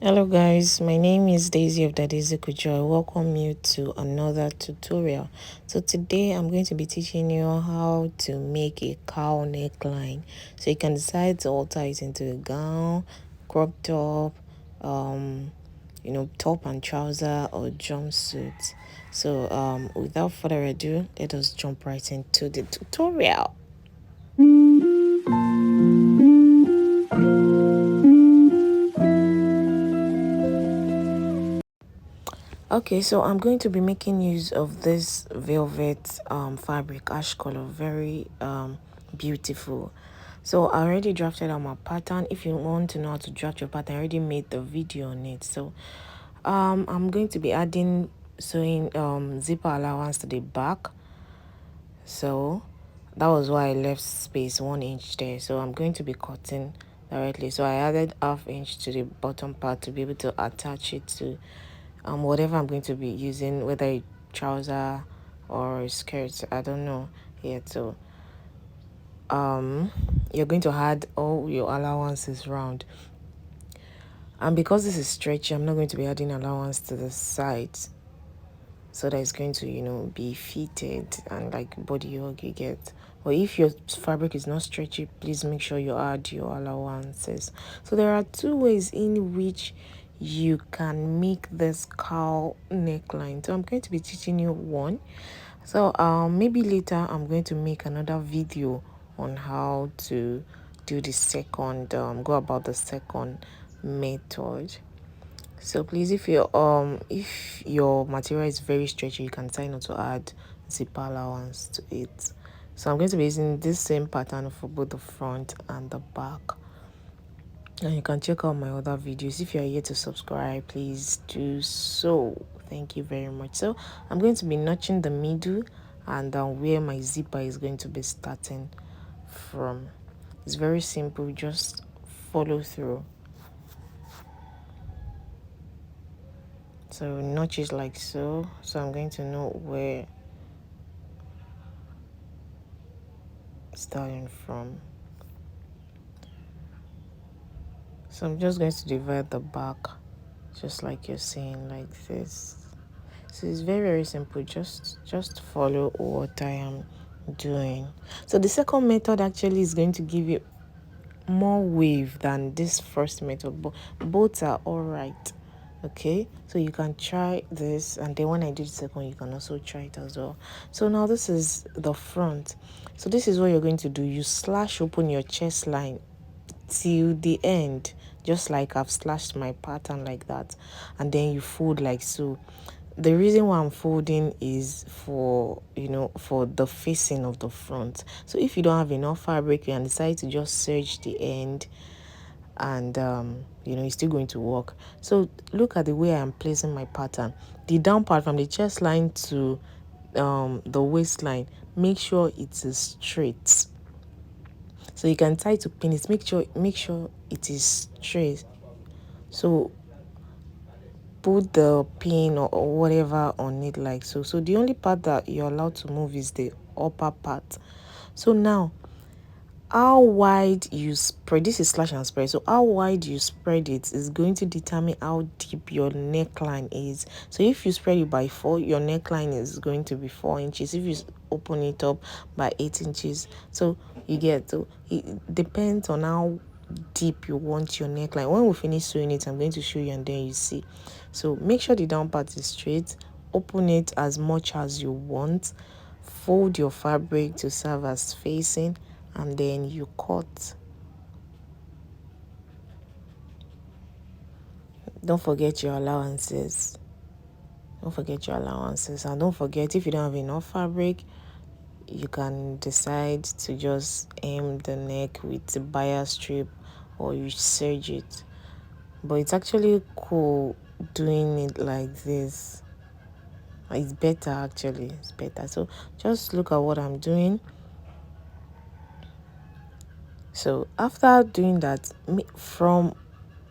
Hello guys, my name is Daisy of Daisy Kujo. I welcome you to another tutorial. So today I'm going to be teaching you how to make a cowl neckline. So you can decide to alter it into a gown, crop top, top and trouser or jumpsuit. So without further ado, let us jump right into the tutorial. Okay, so I'm going to be making use of this velvet fabric, ash color, very beautiful. So I already drafted out my pattern. If you want to know how to draft your pattern, I already made the video on it. So I'm going to be adding sewing zipper allowance to the back. So that was why I left space 1 inch there. So I'm going to be cutting directly. So I added ½ inch to the bottom part to be able to attach it to whatever I'm going to be using, whether a trouser or a skirt, I don't know yet. So you're going to add all your allowances round, and because this is stretchy, I'm not going to be adding allowance to the sides, so that it's going to be fitted and like body hug you get. But if your fabric is not stretchy, please make sure you add your allowances. So there are two ways in which you can make this cowl neckline. So I'm going to be teaching you one. So maybe later I'm going to make another video on how to do the second go about the second method. So please, if your material is very stretchy, you can try not to add zipper allowance to it. So I'm going to be using this same pattern for both the front and the back. And you can check out my other videos. If you are yet to subscribe, please do so. Thank you very much. So I'm going to be notching the middle and where my zipper is going to be starting from. It's very simple, just follow through. So notches like so. So I'm going to know where starting from. So I'm just going to divide the back just like you're seeing, like this. So it's very simple. Just follow what I am doing. So the second method actually is going to give you more wave than this first method, but both are all right. Okay, so you can try this, and then when I do the second, you can also try it as well. So now this is the front. So this is what you're going to do. You slash open your chest line till the end, just like I've slashed my pattern like that, and then you fold like so. The reason why I'm folding is for for the facing of the front. So if you don't have enough fabric, you can decide to just serge the end, and it's still going to work. So look at the way I'm placing my pattern. The down part from the chest line to the waistline, make sure it is straight. So you can try to pin it, make sure it is straight. So put the pin or whatever on it like so. So the only part that you're allowed to move is the upper part. So now, how wide you spread, this is slash and spread, so how wide you spread it is going to determine how deep your neckline is. So if you spread it by 4, your neckline is going to be 4 inches. If you open it up by 8 inches, so you get, so it depends on how deep you want your neckline. When we finish sewing it, I'm going to show you, and then you see. So make sure the down part is straight, open it as much as you want, fold your fabric to serve as facing, and then you cut. Don't forget your allowances. And don't forget, if you don't have enough fabric, you can decide to just hem the neck with the bias strip, or you serge it. But it's actually cool doing it like this. It's better, actually. It's better. So just look at what I'm doing. So after doing that, from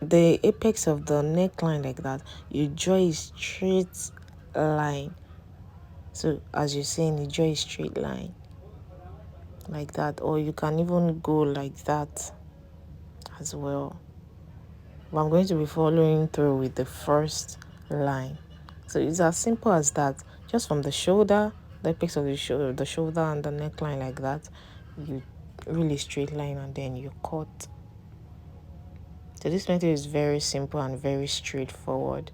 the apex of the neckline like that, you draw a straight line. So as you're saying, you draw a straight line like that, or you can even go like that as well. but I'm going to be following through with the first line. So it's as simple as that. Just from the shoulder, the apex of the shoulder and the neckline like that, you really straight line and then you cut. So this method is very simple and very straightforward,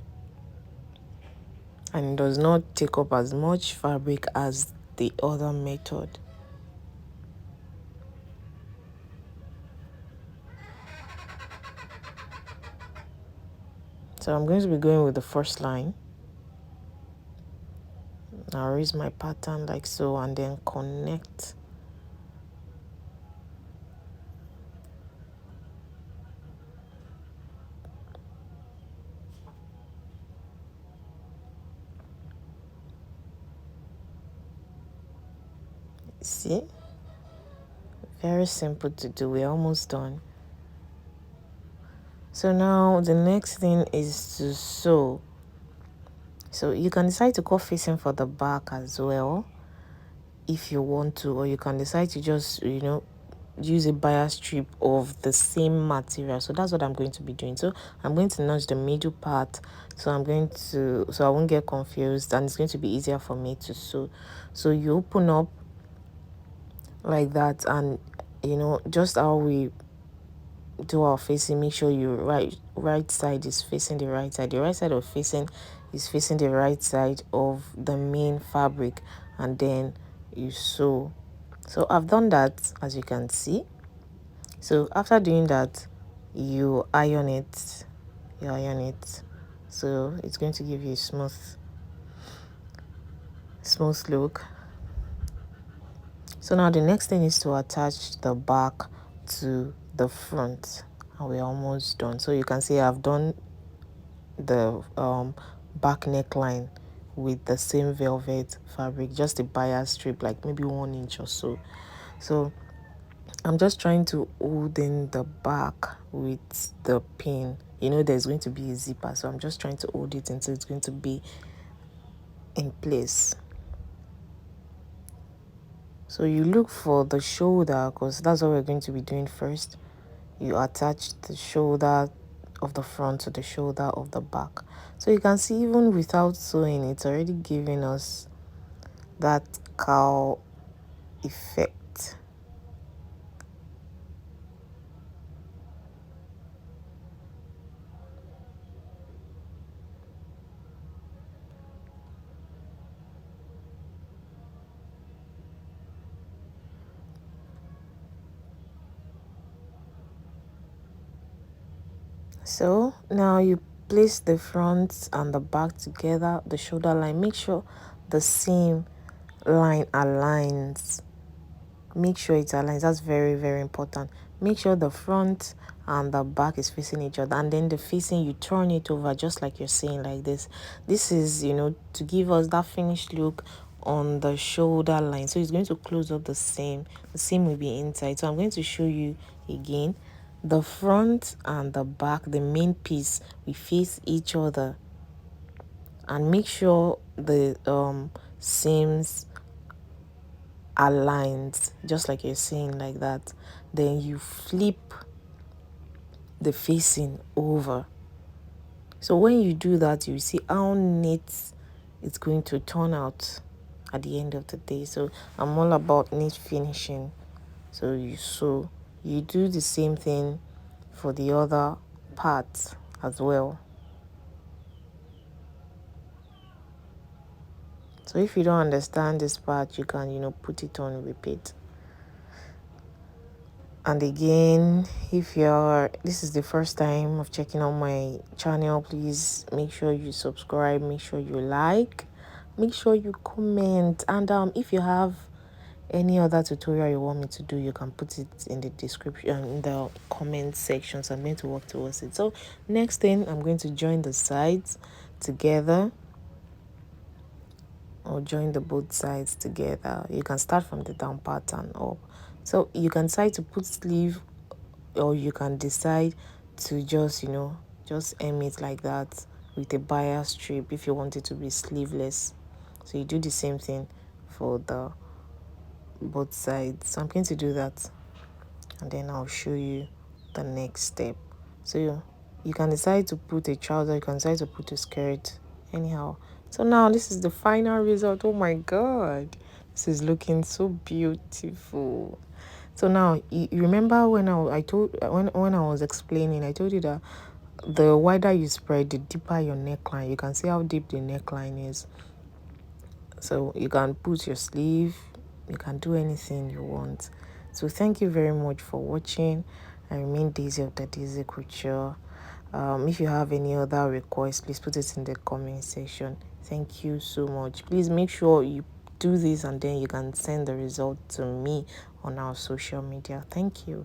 and it does not take up as much fabric as the other method. So I'm going to be going with the first line. I'll raise my pattern like so and then connect. See? Very simple to do. We're almost done. So now the next thing is to sew. So you can decide to cut facing for the back as well if you want to, or you can decide to just, use a bias strip of the same material. So that's what I'm going to be doing. So I'm going to notch the middle part, so I won't get confused, and it's going to be easier for me to sew. So you open up like that, and just how we do our facing, make sure your right side is facing the right side. The right side of facing is facing the right side of the main fabric, and then you sew. So I've done that, as you can see. So after doing that, you iron it. So it's going to give you a smooth look. So now the next thing is to attach the back to the front, and we're almost done. So you can see I've done the back neckline with the same velvet fabric, just a bias strip, like maybe 1 inch or so. So I'm just trying to hold in the back with the pin. There's going to be a zipper, so I'm just trying to hold it until it's going to be in place. So you look for the shoulder, because that's what we're going to be doing first. You attach the shoulder of the front to the shoulder of the back. So you can see, even without sewing, it's already giving us that cowl effect. So now you place the front and the back together, the shoulder line. Make sure the seam line aligns. Make sure it aligns. That's very, very important. Make sure the front and the back is facing each other, and then the facing, you turn it over just like you're saying, like this. This is, to give us that finished look on the shoulder line. So it's going to close up the seam. The seam will be inside. So I'm going to show you again. The front and the back, the main piece, we face each other, and make sure the seams aligned just like you're saying, like that. Then you flip the facing over. So when you do that, you see how neat it's going to turn out at the end of the day. So I'm all about neat finishing. So you do the same thing for the other parts as well. So if you don't understand this part, you can put it on repeat. And again, if this is the first time of checking out my channel, please make sure you subscribe, make sure you like, make sure you comment, and if you have any other tutorial you want me to do, you can put it in the description, in the comment section. So I'm going to work towards it. So next thing, I'm going to join the sides together, or join the both sides together. You can start from the down part and up. So you can decide to put sleeve, or you can decide to just just hem it like that with a bias strip if you want it to be sleeveless. So you do the same thing for the both sides. So I'm going to do that, and then I'll show you the next step. So You can decide to put a trouser, you can decide to put a skirt, anyhow. So now this is the final result. Oh my god, this is looking so beautiful. So now you remember when I told when I was explaining, I told you that the wider you spread, the deeper your neckline. You can see how deep the neckline is. So you can put your sleeve, you can do anything you want. So thank you very much for watching. I remain Daisy of the Daisy Couture. If you have any other requests, please put it in the comment section. Thank you so much. Please make sure you do this and then you can send the result to me on our social media. Thank you.